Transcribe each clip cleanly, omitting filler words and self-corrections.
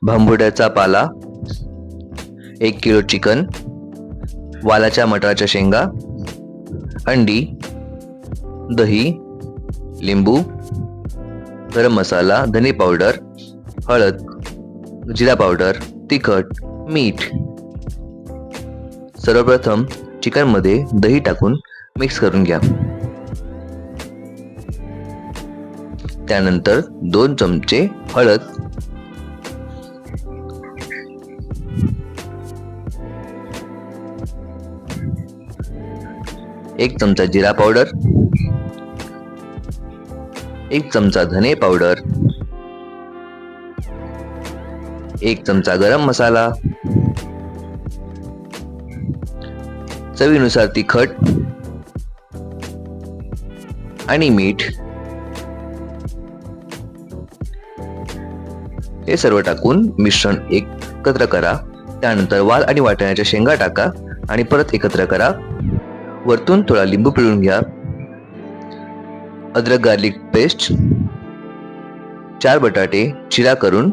भांबुड्याचा पाला, 1 kilo chicken, वालाच्या मटाराच्या शेंगा, अंडी, दही, लिंबू, गरम मसाला, धने पावडर, हळद, जिरा पावडर, तिखट, मीठ. सर्वप्रथम चिकन मध्ये दही टाकून मिक्स करून घ्या. त्यानंतर 2 चमचे हळद, 1 चमचा जिरा पावडर, 1 चमचा धने पावडर, 1 चमचा गरम मसाला, चवीनुसार तिखट आणि मीठ हे सर्व टाकून मिश्रण एकत्र करा. त्यानंतर वाल आणि वाटाण्याच्या शेंगा टाका आणि परत एकत्र करा. वरतून थोडा लिंबू पिळून घ्या. अद्रक गार्लिक पेस्ट, 4 बटाटे चिरा करून,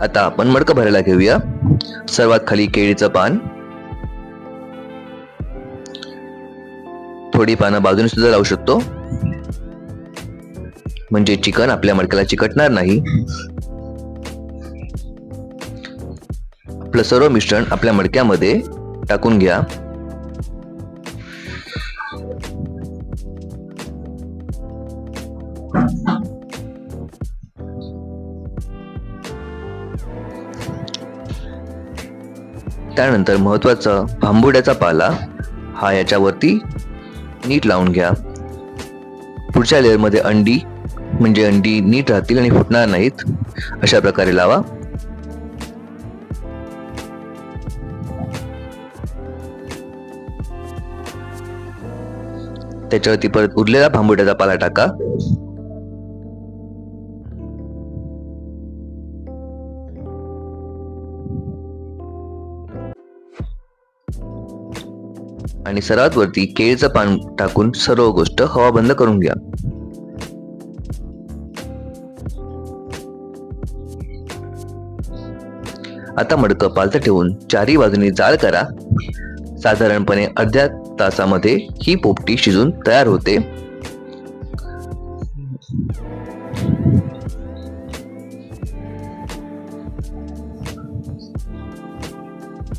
आता आपण मडकं भरायला घेऊया. सर्वात खाली केळीचं पान, थोडी पानं बाजूने सुद्धा लावू शकतो म्हणजे चिकन आपल्या मडक्याला चिकटणार नाही. आपलं सर्व मिश्रण आपल्या मडक्यामध्ये टाकून घ्या. त्यानंतर महत्त्वाचा भांबुड्याचा पाला हा याच्यावरती नीट लावून घ्या. पुढच्या लेअरमध्ये अंडी, म्हणजे अंडी नीट राहतील आणि फुटणार नाहीत, अशा प्रकारे लावा. त्याच्यावरती परत उरलेला भांबुड्याचा पाला टाका. आणि सर्वात वरती केळीचं पान टाकून सर्व गोष्ट हवा बंद करून घ्या. आता मडकं पालतं ठेवून चारही बाजूनी जाळ करा. साधारणपणे अर्ध्या तासामध्ये ही पोपटी शिजून तयार होते.